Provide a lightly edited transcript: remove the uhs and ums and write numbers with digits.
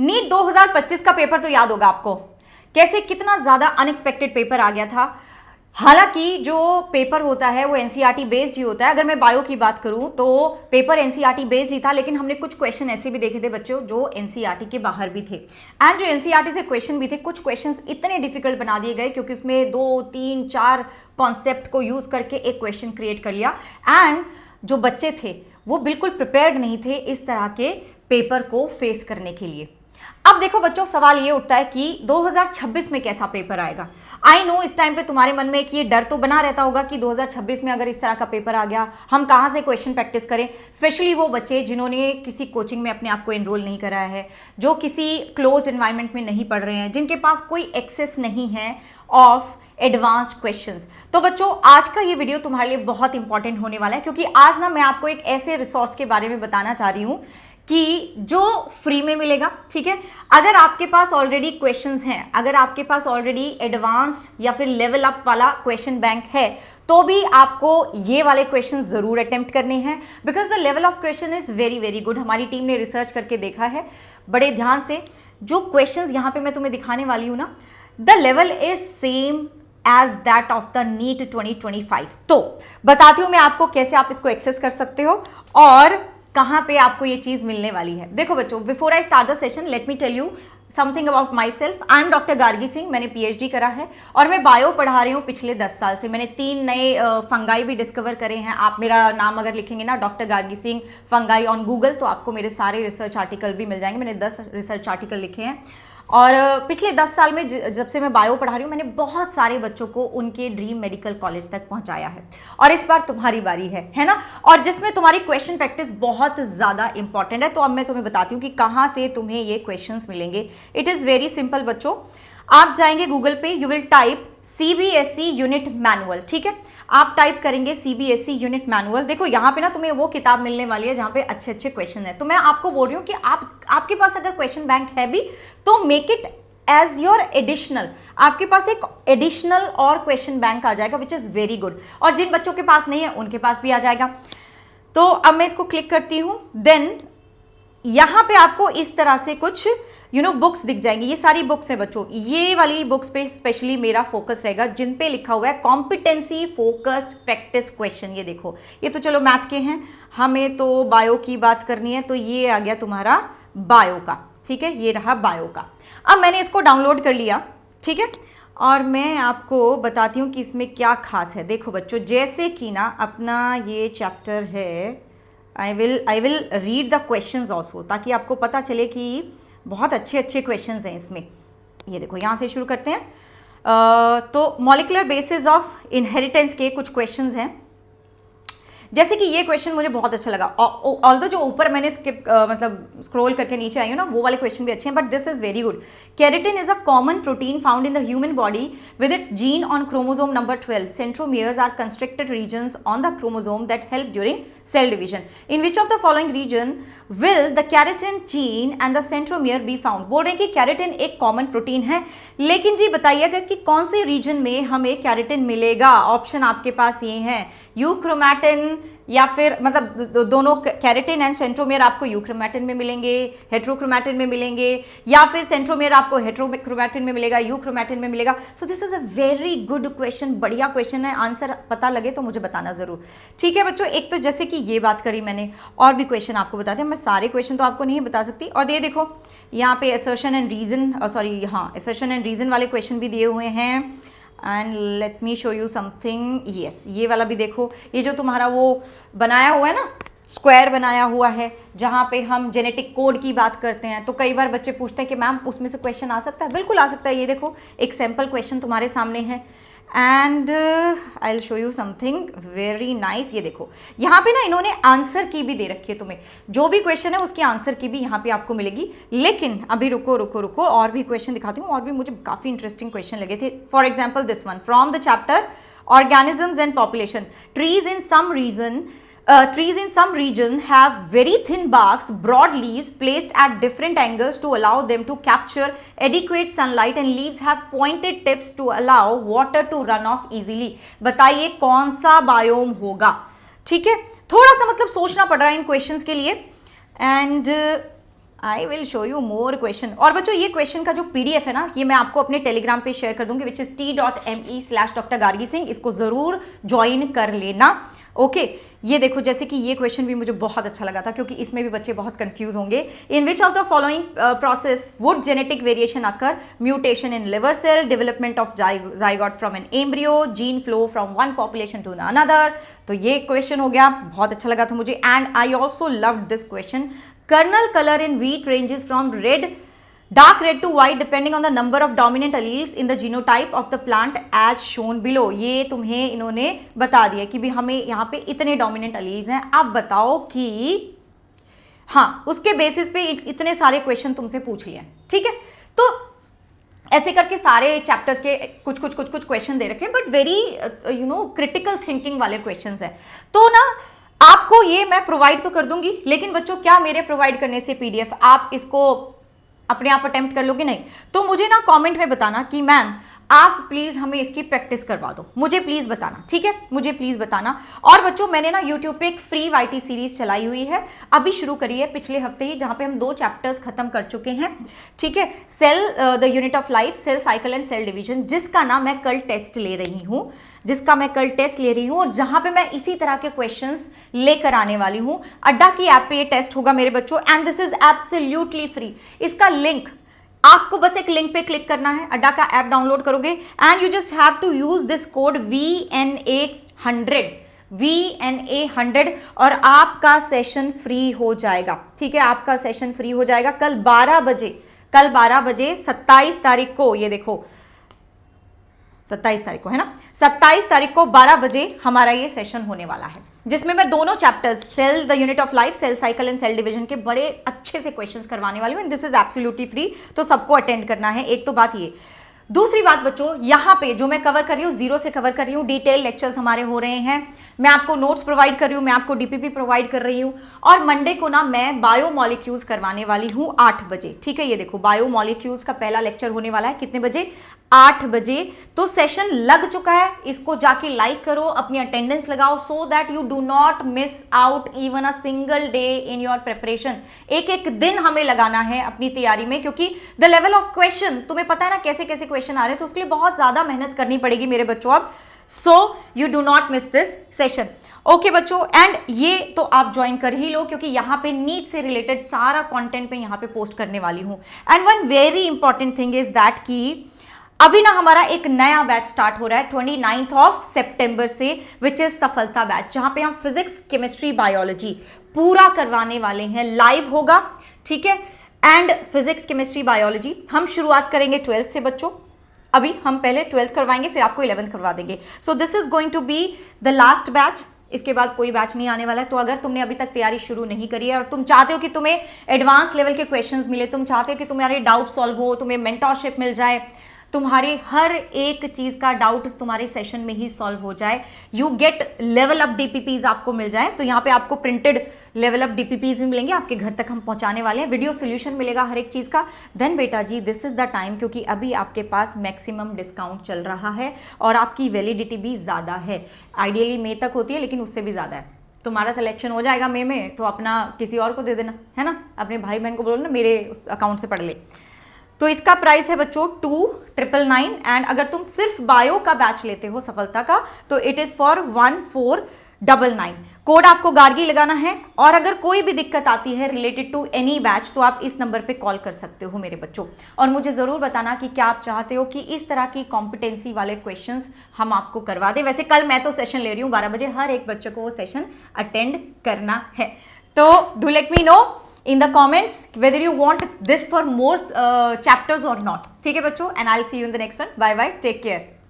NEET 2025 का paper तो याद होगा आपको, कैसे कितना ज्यादा अनएक्सपेक्टेड पेपर आ गया था। हालांकि जो पेपर होता है वो एनसीईआरटी बेस्ड ही होता है। अगर मैं बायो की बात करूं तो पेपर एनसीईआरटी बेस्ड ही था, लेकिन हमने कुछ क्वेश्चन ऐसे भी देखे थे बच्चों जो एनसीईआरटी के बाहर भी थे। एंड जो एनसीईआरटी से क्वेश्चन भी थे, कुछ क्वेश्चंस इतने डिफिकल्ट बना दिए गए क्योंकि उसमें 2, 3, 4 कॉन्सेप्ट को यूज करके एक क्वेश्चन क्रिएट कर लिया। एंड जो बच्चे थे वो बिल्कुल प्रिपेयर्ड नहीं थे इस तरह के पेपर को फेस करने के लिए। अब देखो बच्चों, सवाल ये उठता है कि 2026 में कैसा पेपर आएगा। आई नो इस टाइम पे तुम्हारे मन में एक ये डर तो बना रहता होगा कि 2026 में अगर इस तरह का पेपर आ गया, हम कहाँ से क्वेश्चन प्रैक्टिस करें। स्पेशली वो बच्चे जिन्होंने किसी कोचिंग में अपने आप को एनरोल नहीं कराया है, जो किसी क्लोज एनवायरनमेंट में नहीं पढ़ रहे हैं, जिनके पास कोई एक्सेस नहीं है ऑफ एडवांस्ड क्वेश्चंस। तो बच्चों, आज का ये वीडियो तुम्हारे लिए बहुत इंपॉर्टेंट होने वाला है, क्योंकि आज ना मैं आपको एक ऐसे रिसोर्स के बारे में बताना चाह रही हूं कि जो फ्री में मिलेगा। ठीक है, अगर आपके पास ऑलरेडी क्वेश्चंस हैं, अगर आपके पास ऑलरेडी एडवांस्ड या फिर लेवल अप वाला क्वेश्चन बैंक है, तो भी आपको ये वाले क्वेश्चन जरूर अटेम्प्ट करने हैं, because the level of question is very very good. हमारी टीम ने रिसर्च करके देखा है बड़े ध्यान से। जो क्वेश्चंस यहाँ पे मैं तुम्हें दिखाने वाली हूँ ना, the level is same as that of the NEET 2025। तो बताती हूं मैं आपको कैसे आप इसको एक्सेस कर सकते हो और कहां पे आपको ये चीज मिलने वाली है। देखो बच्चों, before I start the session, let me tell you something about myself. I am doctor Gargi Singh, मैंने पीएचडी करा है और मैं बायो पढ़ा रही हूँ पिछले 10 साल से। मैंने 3 नए फंगाई भी डिस्कवर करे हैं। आप मेरा नाम अगर लिखेंगे ना, doctor Gargi Singh fungi on Google, तो आपको मेरे सारे रिसर्च आर्टिकल भी मिल जाएंगे। मैंने 10 रिसर्च आर्टिकल लिखे हैं और पिछले 10 साल में जब से मैं बायो पढ़ा रही हूँ, मैंने बहुत सारे बच्चों को उनके ड्रीम मेडिकल कॉलेज तक पहुंचाया है। और इस बार तुम्हारी बारी है ना, और जिसमें तुम्हारी क्वेश्चन प्रैक्टिस बहुत ज़्यादा इंपॉर्टेंट है। तो अब मैं तुम्हें बताती हूँ कि कहाँ से तुम्हें ये क्वेश्चंस मिलेंगे। इट इज़ वेरी सिंपल बच्चों। आप जाएंगे गूगल पे, you will type CBSE unit manual. ठीक है, आप टाइप करेंगे सीबीएसई यूनिट मैनुअल। देखो यहाँ पे ना तुम्हें वो किताब मिलने वाली है जहाँ पे अच्छे अच्छे क्वेश्चन है। तो मैं आपको बोल रही हूँ कि आपके पास अगर क्वेश्चन बैंक है भी तो make it as your additional. आपके पास एक एडिशनल और क्वेश्चन बैंक आ जाएगा, विच इज वेरी गुड। और जिन बच्चों के पास नहीं है उनके पास भी आ जाएगा। तो अब मैं इसको क्लिक करती हूँ, देन यहाँ पे आपको इस तरह से कुछ बुक्स दिख जाएंगी। ये सारी बुक्स हैं बच्चों। ये वाली बुक्स पे स्पेशली मेरा फोकस रहेगा, जिन पे लिखा हुआ है कॉम्पिटेंसी फोकस्ड प्रैक्टिस क्वेश्चन। ये देखो, ये तो चलो मैथ के हैं, हमें तो बायो की बात करनी है, तो ये आ गया तुम्हारा बायो का। ठीक है, ये रहा बायो का। अब मैंने इसको डाउनलोड कर लिया। ठीक है, और मैं आपको बताती हूँ कि इसमें क्या खास है। देखो बच्चों, जैसे कि ना अपना ये चैप्टर है, I will read the questions also, ताकि आपको पता चले कि बहुत अच्छे अच्छे क्वेश्चंस हैं इसमें। ये देखो, यहाँ से शुरू करते हैं। तो मॉलिक्यूलर बेसिस ऑफ इनहेरिटेंस के कुछ क्वेश्चंस हैं। जैसे कि ये क्वेश्चन मुझे बहुत अच्छा लगा, ऑल्दो जो ऊपर मैंने मतलब स्क्रॉल करके नीचे आई हूँ ना, वो वाले क्वेश्चन भी अच्छे हैं, but this is very good. Keratin is a common protein found in the human body with its gene on chromosome number 12. Centromeres are constricted regions on the chromosome that help during cell division. In which of the following region will the keratin gene and the centromere be found? बोल रहे हैं कि keratin एक common protein है, लेकिन जी बताइएगा कि कौन से रीजन में हमें केराटिन मिलेगा। ऑप्शन आपके पास ये हैं, यूक्रोमैटिन या फिर मतलब दोनों केराटिन एंड सेंट्रोमियर आपको यूक्रोमैटिन में मिलेंगे, हेट्रोक्रोमैटिन में मिलेंगे, या फिर सेंट्रोमियर आपको हेट्रोक्रोमैटिन में मिलेगा, यूक्रोमैटिन में मिलेगा। सो this is a very good question, बढ़िया क्वेश्चन है। आंसर पता लगे तो मुझे बताना जरूर। ठीक है बच्चों, एक तो जैसे कि ये बात करी मैंने, और भी क्वेश्चन आपको बताते हैं। मैं सारे क्वेश्चन तो आपको नहीं बता सकती। और ये देखो, यहाँ पे assertion and reason, assertion and reason वाले क्वेश्चन भी दिए हुए हैं। And let me show you something. Yes, ये वाला भी देखो, ये जो तुम्हारा वो बनाया हुआ है ना, स्क्वायर बनाया हुआ है, जहाँ पे हम जेनेटिक कोड की बात करते हैं। तो कई बार बच्चे पूछते हैं कि मैम उसमें से क्वेश्चन आ सकता है। बिल्कुल आ सकता है। ये देखो, एक सैम्पल क्वेश्चन तुम्हारे सामने है, and I will show you something very nice. ये देखो, यहाँ पे ना इन्होंने आंसर की भी दे रखी है तुम्हें, जो भी क्वेश्चन है उसकी आंसर की भी यहाँ पे आपको मिलेगी। लेकिन अभी रुको रुको रुको, और भी क्वेश्चन दिखाती हूँ, और भी मुझे काफ़ी इंटरेस्टिंग क्वेश्चन लगे थे। For example this one from the chapter organisms and population. Trees in some region have very thin barks, broad leaves placed at different angles to allow them to capture adequate sunlight, and leaves have pointed tips to allow water to run off easily. बताइए कौन सा biome होगा। ठीक है, थोड़ा सा मतलब सोचना पड़ रहा है इन क्वेश्चंस के लिए। And I will show you more question. और बच्चों ये क्वेश्चन का जो पीडीएफ है ना, ये मैं आपको अपने टेलीग्राम पे शेयर कर दूंगी, which is t.me/Dr. Gargi Singh। इसको जरूर ज्वाइन कर लेना। ओके ये देखो, जैसे कि ये क्वेश्चन भी मुझे बहुत अच्छा लगा था, क्योंकि इसमें भी बच्चे बहुत कंफ्यूज होंगे। In which of the following process would genetic variation occur? Mutation in liver cell, development of zygote from an embryo, gene flow from one population to another. तो ये क्वेश्चन हो गया, बहुत अच्छा लगा था मुझे। And I also loved this question. Kernel color in wheat ranges from dark red to white depending on the number of dominant alleles in the genotype of the plant as shown below। ये तुम्हें इन्होंने बता दिया कि भी हमें यहाँ पे इतने डोमिनेंट अलील्स हैं, आप बताओ कि हाँ, उसके बेसिस पे इतने सारे क्वेश्चन तुमसे पूछ लिए। ठीक है, तो ऐसे करके सारे चैप्टर्स के कुछ क्वेश्चन दे रखे, बट वेरी क्रिटिकल थिंकिंग वाले क्वेश्चंस हैं। तो ना आपको ये मैं प्रोवाइड तो कर दूंगी, लेकिन बच्चों क्या मेरे प्रोवाइड करने से पीडीएफ आप इसको अपने आप अटेम्प्ट कर लोगे? नहीं। तो मुझे ना कमेंट में बताना कि मैम आप प्लीज हमें इसकी प्रैक्टिस करवा दो, मुझे प्लीज बताना। ठीक है, मुझे प्लीज बताना। और बच्चों मैंने ना यूट्यूब पे एक फ्री वाईटी सीरीज चलाई हुई है, अभी शुरू करी है पिछले हफ्ते ही, जहां पे हम 2 चैप्टर्स खत्म कर चुके हैं। ठीक है, cell the unit of life, cell cycle and cell division, जिसका ना मैं कल टेस्ट ले रही हूं, और जहां पे मैं इसी तरह के क्वेश्चंस लेकर आने वाली हूं। अड्डा की ऐप पे ये टेस्ट होगा मेरे बच्चों, and this is absolutely free. इसका लिंक आपको बस एक लिंक पे क्लिक करना है, अड्डा का ऐप डाउनलोड करोगे and you just have to use this code VNA100 और आपका सेशन फ्री हो जाएगा। ठीक है, आपका सेशन फ्री हो जाएगा कल 12 बजे 27 तारीख को। ये देखो 27 तारीख को है ना, 27 तारीख को 12 बजे हमारा ये सेशन होने वाला है, जिसमें मैं दोनों chapters cell the unit of life, cell cycle and cell division के बड़े अच्छे से क्वेश्चंस करवाने वाली हूं। दिस इज एब्सोल्युटली फ्री, तो सबको अटेंड करना है। एक तो बात ये। दूसरी बात बच्चों, यहां पे जो मैं कवर कर रही हूं, जीरो से कवर कर रही हूं, डिटेल लेक्चर्स हमारे हो रहे हैं, मैं आपको नोट्स प्रोवाइड कर रही हूं, मैं आपको डीपीपी प्रोवाइड कर रही हूं। और मंडे को ना मैं बायोमोलिक्यूल्स करवाने वाली हूं 8 बजे। ठीक है, ये देखो बायोमोलिक्यूल्स का पहला लेक्चर होने वाला है, कितने बजे? 8 बजे। तो सेशन लग चुका है, इसको जाके लाइक करो, अपनी अटेंडेंस लगाओ, so that you do not miss out even a single day in your preparation. एक दिन हमें लगाना है अपनी तैयारी में, क्योंकि द लेवल ऑफ क्वेश्चन तुम्हें पता है ना कैसे कैसे क्वेश्चन आ रहे हैं, तो उसके लिए बहुत ज्यादा मेहनत करनी पड़ेगी मेरे बच्चों अब। So you do not miss this session. Okay बच्चों, एंड ये तो आप ज्वाइन कर ही लो, क्योंकि यहां पे नीट से रिलेटेड सारा कंटेंट मैं यहां पे पोस्ट करने वाली हूं। And one very important thing is that कि अभी ना हमारा एक नया बैच स्टार्ट हो रहा है 29 सितंबर से, विच इज सफलता बैच, जहां पे हम फिजिक्स, केमिस्ट्री, बायोलॉजी पूरा करवाने वाले हैं। लाइव होगा, ठीक है, एंड फिजिक्स, केमिस्ट्री, बायोलॉजी हम शुरुआत करेंगे 12th से बच्चों। अभी हम पहले 12th करवाएंगे, फिर आपको 11th करवा देंगे। So this is going to be the last batch, इसके बाद कोई बैच नहीं आने वाला है। तो अगर तुमने अभी तक तैयारी शुरू नहीं करी है और तुम चाहते हो कि तुम्हें एडवांस लेवल के क्वेश्चंस मिले, तुम चाहते हो कि तुम्हारे डाउट सॉल्व हो, तुम्हें मेंटरशिप मिल जाए, तुम्हारे हर एक चीज का डाउट तुम्हारे सेशन में ही सॉल्व हो जाए, you get level up DPPs आपको मिल जाए, तो यहाँ पे आपको प्रिंटेड लेवल अप डीपीपीज भी मिलेंगे, आपके घर तक हम पहुंचाने वाले हैं, वीडियो सोल्यूशन मिलेगा हर एक चीज का। देन बेटा जी दिस इज द टाइम, क्योंकि अभी आपके पास मैक्सिमम डिस्काउंट चल रहा है और आपकी वैलिडिटी भी ज्यादा है। आइडियली मई तक होती है, लेकिन उससे भी ज्यादा है। तुम्हारा सिलेक्शन हो जाएगा मई में, तो अपना किसी और को दे देना, है ना, अपने भाई बहन को बोलो ना मेरे अकाउंट से पढ़ ले। तो इसका प्राइस है बच्चों 2999, एंड अगर तुम सिर्फ बायो का बैच लेते हो सफलता का, तो इट इज फॉर 1499। कोड आपको गार्गी लगाना है, और अगर कोई भी दिक्कत आती है रिलेटेड टू एनी बैच, तो आप इस नंबर पे कॉल कर सकते हो मेरे बच्चों। और मुझे जरूर बताना कि क्या आप चाहते हो कि इस तरह की कॉम्पिटेंसी वाले क्वेश्चंस हम आपको करवा दें। वैसे कल मैं तो सेशन ले रही हूँ 12 बजे, हर एक बच्चे को वो सेशन अटेंड करना है। तो do let me know in the comments whether you want this for more chapters or not. ठीक है बच्चों, and I'll see you in the next one. Bye bye, take care.